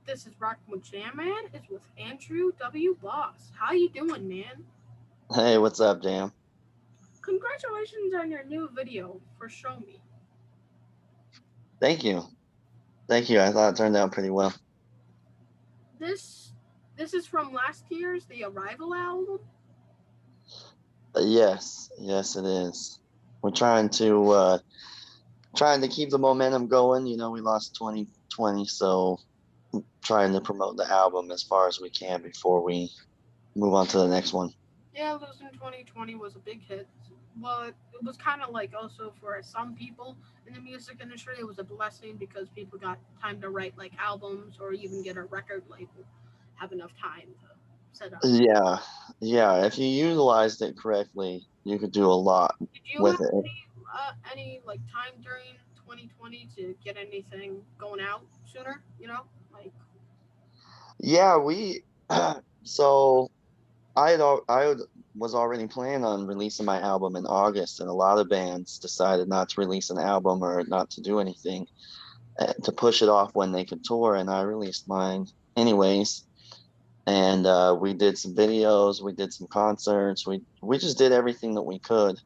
This is Rockin' with Jam Man. It's with Andrew W. Boss. How you doing, man? Hey, what's up, Jam? Congratulations on your new video for Show Me. Thank you. Thank you. I thought it turned out pretty well. This this is from last year's The Arrival album. Yes, it is. We're trying to keep the momentum going. We lost 2020, so trying to promote the album as far as we can before we move on to the next one. Yeah, losing 2020 was a big hit. But it was kind of like also for some people in the music industry, it was a blessing because people got time to write like albums or even get a record label, have enough time to set up. Yeah, yeah. If you utilized it correctly, you could do a lot Did you with have it. any like time during 2020 to get anything going out sooner? Like Yeah, we. So was already planning on releasing my album in August, and a lot of bands decided not to release an album or not to do anything to push it off when they could tour. And I released mine anyways. And we did some videos, we did some concerts, we just did everything that we could,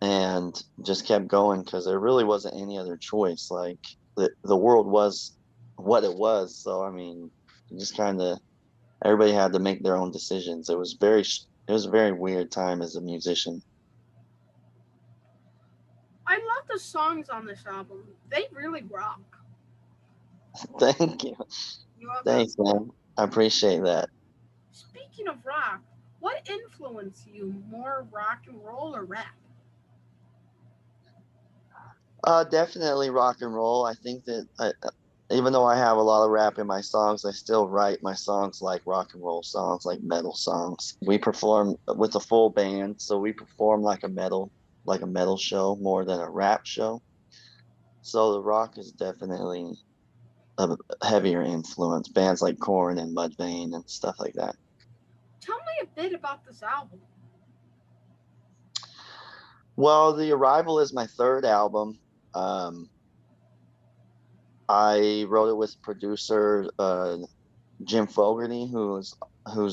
and just kept going because there really wasn't any other choice. Like the world was what it was, so I mean, just kind of everybody had to make their own decisions. It was a very weird time as a musician. I love the songs on this album. They really rock. Thank you. You have them. Thanks, man. I appreciate that. Speaking of rock, what influenced you more, rock and roll or rap? Definitely rock and roll. I think that even though I have a lot of rap in my songs, I still write my songs like rock and roll songs, like metal songs. We perform with a full band, so we perform like a metal show more than a rap show. So the rock is definitely a heavier influence. Bands like Korn and Mudvayne and stuff like that. Tell me a bit about this album. Well, The Arrival is my third album. Um, I wrote it with producer Jim Fogarty, who's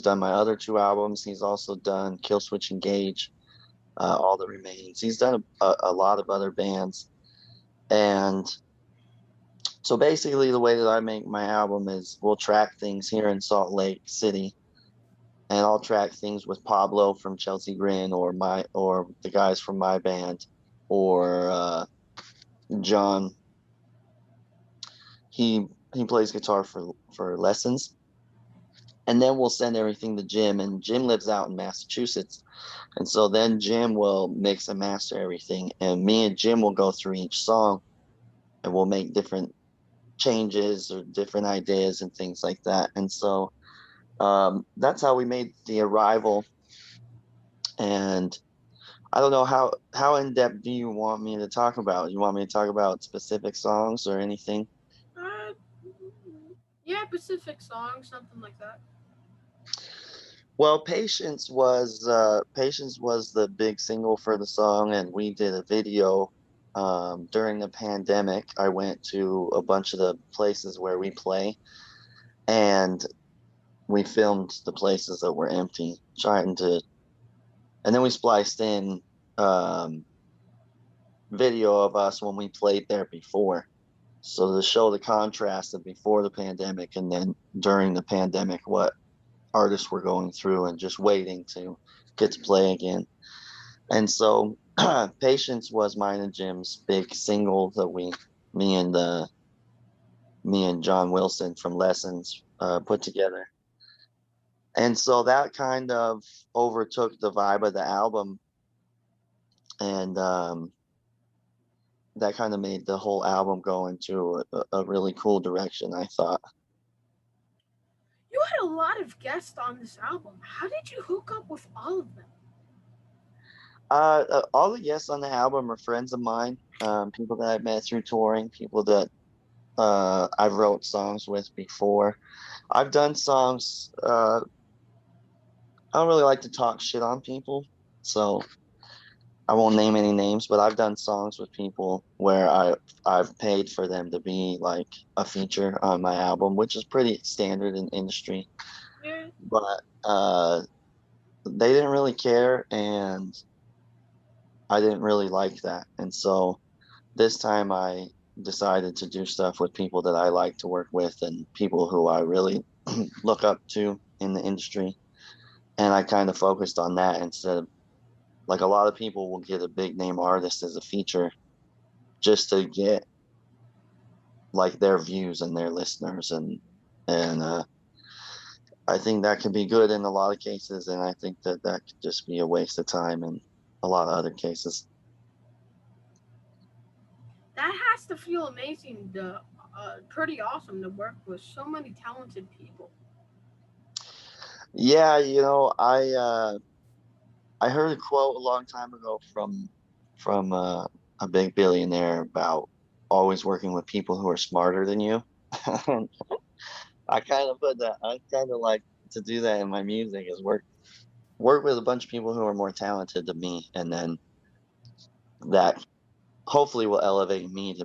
done my other two albums. He's also done Killswitch Engage, All That Remains. He's done a lot of other bands, and so basically, the way that I make my album is we'll track things here in Salt Lake City, and I'll track things with Pablo from Chelsea Grin, or the guys from my band, or John. He he plays guitar for lessons, and then we'll send everything to Jim, and Jim lives out in Massachusetts. And so then Jim will mix and master everything, and me and Jim will go through each song, and we'll make different changes or different ideas and things like that. And so that's how we made The Arrival. And I don't know how in depth do you want me to talk about? You want me to talk about specific songs or anything? Uh, yeah, Pacific song, something like that. Well, Patience was the big single for the song, and we did a video during the pandemic. I went to a bunch of the places where we play, and we filmed the places that were empty, and then we spliced in um, video of us when we played there before. So to show the contrast of before the pandemic and then during the pandemic, what artists were going through and just waiting to get to play again. And so Patience was mine and Jim's big single that me and me and John Wilson from Lessons put together. And so that kind of overtook the vibe of the album, and that kind of made the whole album go into a really cool direction, I thought. You had a lot of guests on this album. How did you hook up with all of them? All the guests on the album are friends of mine, people that I've met through touring, people that I've wrote songs with before. I've done songs. I don't really like to talk shit on people, so I won't name any names, but I've done songs with people where I've paid for them to be like a feature on my album, which is pretty standard in industry. Yeah. But they didn't really care, and I didn't really like that. And so this time I decided to do stuff with people that I like to work with and people who I really look up to in the industry. And I kind of focused on that instead of like a lot of people will get a big name artist as a feature just to get like their views and their listeners, and I think that can be good in a lot of cases, and I think that that could just be a waste of time in a lot of other cases. That has to feel amazing. Pretty awesome to work with so many talented people. Yeah, I heard a quote a long time ago from a big billionaire about always working with people who are smarter than you. I kind of put that. I kind of like to do that in my music is work with a bunch of people who are more talented than me, and then that hopefully will elevate me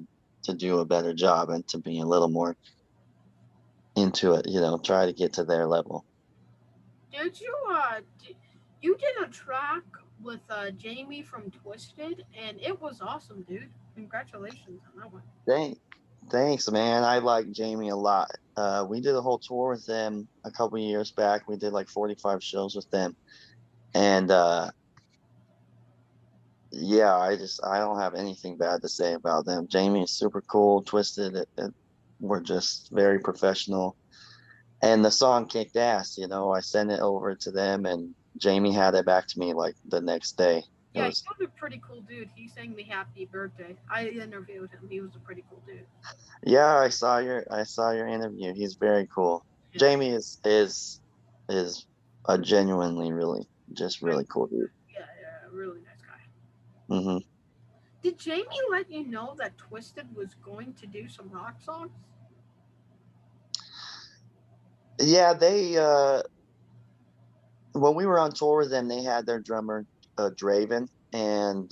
to do a better job and to be a little more into it. Try to get to their level. Did you you did a track with Jamie from Twisted, and it was awesome, dude. Congratulations on that one. Thank, thanks, man. I like Jamie a lot. We did a whole tour with them a couple years back. We did like 45 shows with them, and yeah, I don't have anything bad to say about them. Jamie is super cool. Twisted, we're just very professional, and the song kicked ass. I sent it over to them, and Jamie had it back to me like the next day. It Yeah, he was was a pretty cool dude. He sang me happy birthday. I interviewed him. He was a pretty cool dude. Yeah, I saw your interview. He's very cool. Yeah, Jamie is a genuinely just pretty really cool dude. yeah, really nice guy. Hmm. Did Jamie let you know that Twisted was going to do some rock songs? Yeah, they when we were on tour with them, they had their drummer Draven, and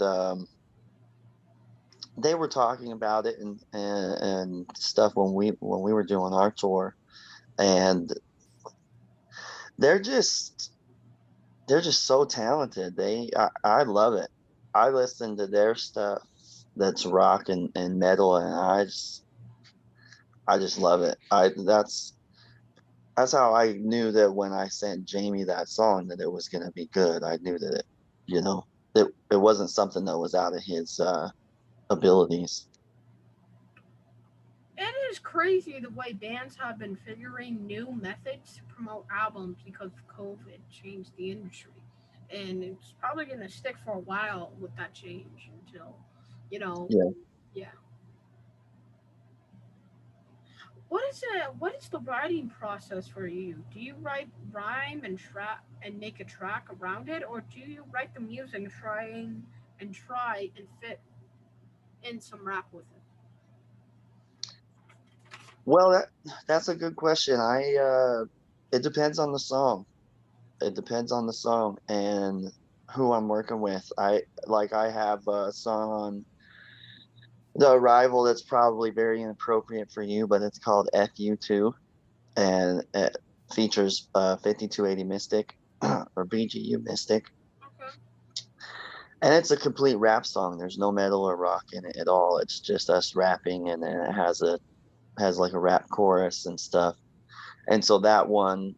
they were talking about it and stuff when we were doing our tour, and they're just they're just so talented. I love it. I listen to their stuff that's rock and metal, and I just love it. I that's how I knew that when I sent Jamie that song that it was gonna be good. I knew that you know, it wasn't something that was out of his abilities. It is crazy the way bands have been figuring new methods to promote albums because COVID changed the industry. And it's probably going to stick for a while with that change until, you know, Yeah. yeah. What is the writing process for you? Do you write rhyme and make a track around it, or do you write the music and try and fit in some rap with it? Well, that's a good question. It depends on the song. It depends on the song and who I'm working with. I have a song on The Arrival that's probably very inappropriate for you, but it's called FU2, and it features 5280 Mystic or BGU Mystic. Okay. And it's a complete rap song. There's no metal or rock in it at all. It's just us rapping, and then it has like a rap chorus and stuff. And so that one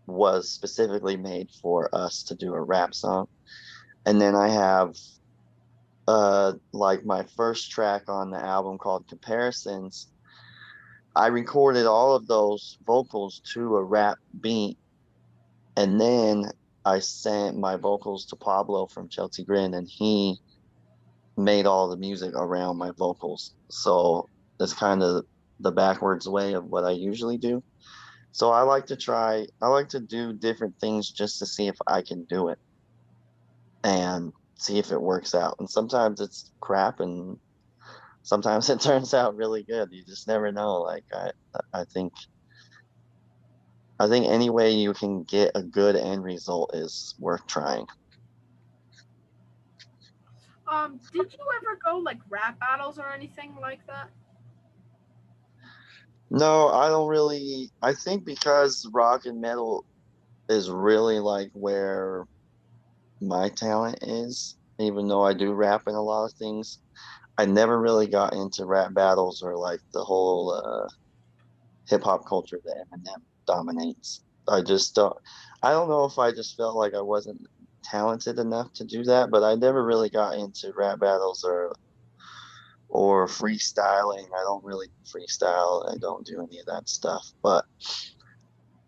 was specifically made for us to do a rap song. And then I have like my first track on the album called Comparisons. I recorded all of those vocals to a rap beat, and then I sent my vocals to Pablo from Chelsea Grin, and he made all the music around my vocals. So that's kind of the backwards way of what I usually do. So I like to do different things just to see if I can do it and see if it works out. And sometimes it's crap, and sometimes it turns out really good. You just never know. I think I think any way you can get a good end result is worth trying. Did you ever go like rap battles or anything like that? No, I don't really. I think because rock and metal is really like where my talent is, even though I do rap in a lot of things. I never really got into rap battles or like the whole hip hop culture that Eminem dominates. I just don't. I don't know if I just felt like I wasn't talented enough to do that, but I never really got into rap battles or freestyling. I don't really freestyle. I don't do any of that stuff. But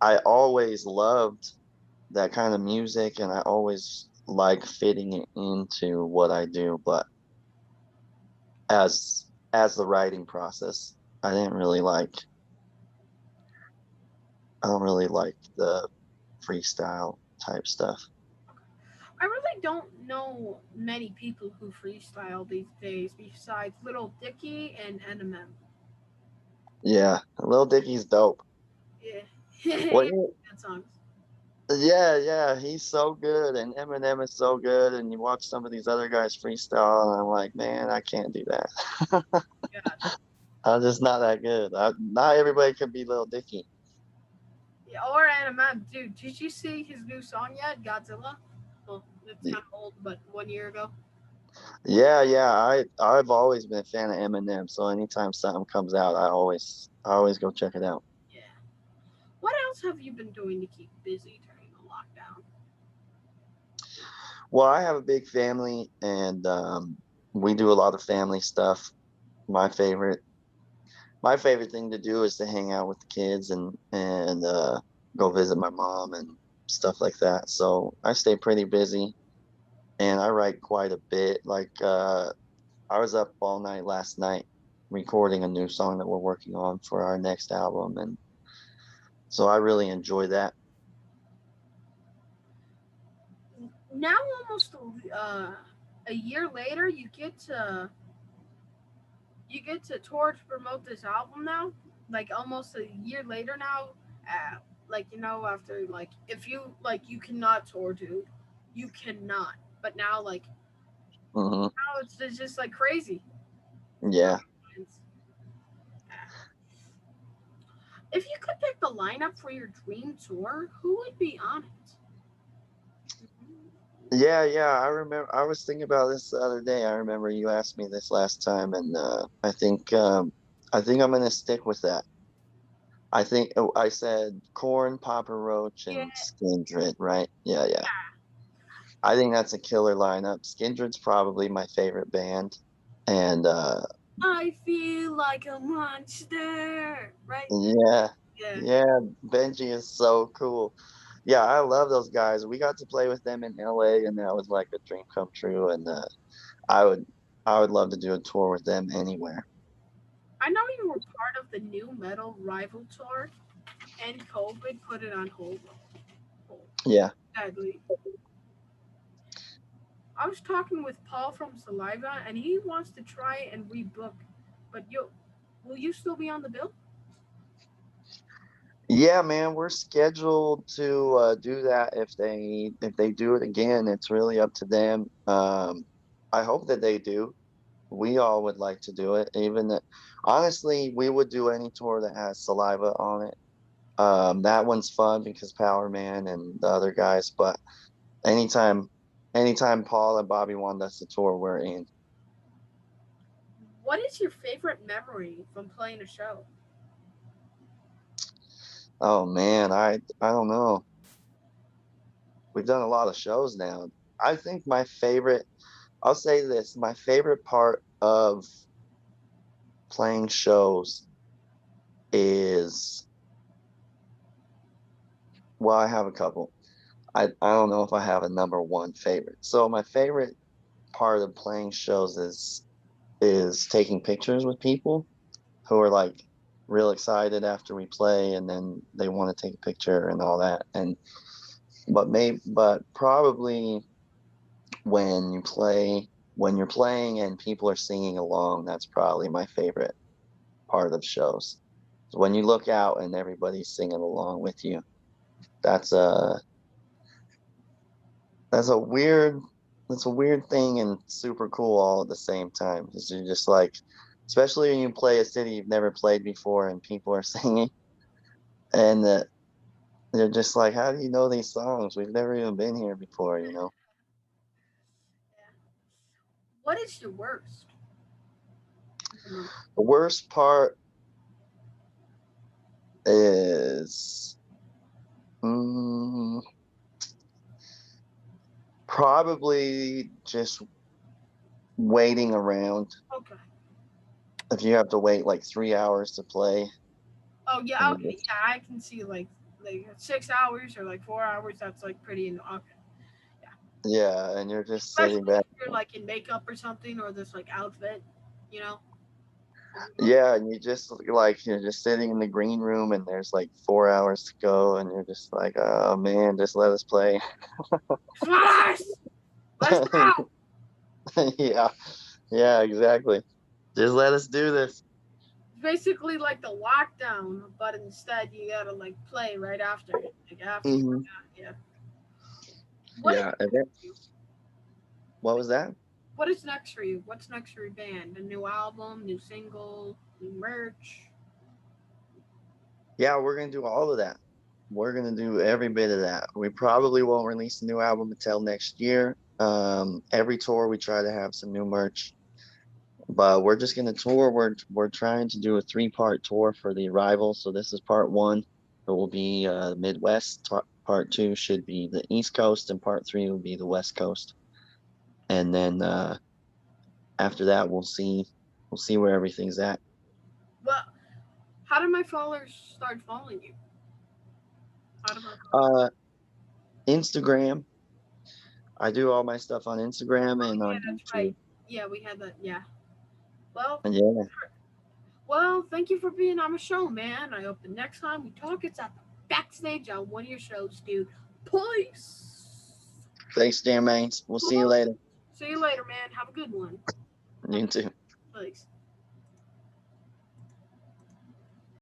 I always loved that kind of music, and I always like fitting it into what I do. But as the writing process, I didn't really like. I don't really like the freestyle type stuff. I really don't know many people who freestyle these days besides Little Dicky and Eminem. Yeah, Lil Dicky's dope. Yeah, What? yeah, good songs. Yeah, yeah, he's so good, and Eminem is so good. And you watch some of these other guys freestyle, and I'm like, man, I can't do that. Gosh. I'm just not that good. Not everybody can be Lil Dicky. Yeah, or Eminem, dude. Did you see his new song yet? Godzilla. Well, it's kind of old, but 1 year ago. Yeah, yeah. I've always been a fan of Eminem, so anytime something comes out, I always go check it out. Yeah. What else have you been doing to keep busy during the lockdown? Well, I have a big family, and we do a lot of family stuff. My favorite my favorite thing to do is to hang out with the kids and go visit my mom and stuff like that. So I stay pretty busy, and I write quite a bit. Like I was up all night last night recording a new song that we're working on for our next album, and so I really enjoy that. Now, almost a year later, you get to tour to promote this album now. Like almost a year later now, like after like if you like you cannot tour, dude, you cannot. But now Hmm. now it's just like crazy. Yeah. It's- If you could pick the lineup for your dream tour, who would be on it? Yeah, yeah, I remember. I was thinking about this the other day. I remember you asked me this last time, and I think I'm gonna stick with that. I think I said Corn, Papa Roach, Yeah, and Skindred, right? Yeah, yeah. I think that's a killer lineup. Skindred's probably my favorite band, and I feel like a monster, right? yeah, Yeah. yeah, Benji is so cool. Yeah, I love those guys. We got to play with them in LA, and that was like a dream come true. And I would, I would love to do a tour with them anywhere. I know you were part of the new metal rival tour, and COVID put it on hold. Hold. Yeah. Sadly, I was talking with Paul from Saliva, and he wants to try and rebook. But will you still be on the bill? Yeah, man, we're scheduled to do that if they do it again. It's really up to them. I hope that they do. We all would like to do it. Honestly, we would do any tour that has Saliva on it. That one's fun because Power Man and the other guys. But anytime, anytime Paul and Bobby want us to tour, we're in. What is your favorite memory from playing a show? Oh man, I don't know. We've done a lot of shows now. I think my favorite. I'll say this: my favorite part of playing shows is, well, I have a couple. I don't know if I have a number one favorite. So my favorite part of playing shows is taking pictures with people who are like real excited after we play, and then they want to take a picture and all that. But probably when you play when you're playing and people are singing along, that's probably my favorite part of shows. So when you look out and everybody's singing along with you, that's a that's a weird it's a weird thing and super cool all at the same time. 'Cause you're just like, especially when you play a city you've never played before and people are singing, and they're just like, "How do you know these songs? We've never even been here before," you know? Yeah. What is your worst? The most. The worst part is mm, probably just waiting around. Okay. If you have to wait like 3 hours to play, Oh yeah. and you Okay. just, Yeah, I can see like 6 hours or like 4 hours. That's like pretty. Okay. Yeah. yeah, and you're just sitting Especially back. if you're like in makeup or something or this like outfit. You know. Yeah, and you just like you're just sitting in the green room, and there's like 4 hours to go, and you're just like, oh man, just let us play. Flash! Let's go. Yeah, yeah, exactly. Just let us do this. It's basically like the lockdown, but instead you gotta like play right after, like after. Hmm. Yeah. What is Yeah, and then, you? what was that? What is next for you? What's next for your band? A new album, new single, new merch? Yeah, we're gonna do all of that. We're gonna do every bit of that. We probably won't release a new album until next year. Every tour we try to have some new merch, but we're just gonna tour. We're trying to do a three-part tour for the Arrival. So this is part one. It will be Midwest. Part two should be the East Coast, and part three will be the West Coast. And then after that, we'll see where everything's at. Well, how did my followers start following you? How did my followers? Uh, Instagram. I do all my stuff on Instagram Oh and yeah, on that's right. YouTube. Yeah, we had that. Yeah. Well, And yeah, well, thank you for being on the show, man. I hope the next time we talk, it's at the backstage on one of your shows, dude. Peace. thanks, Jermaine. We'll see you later. See you later, man. Have a good one. You too.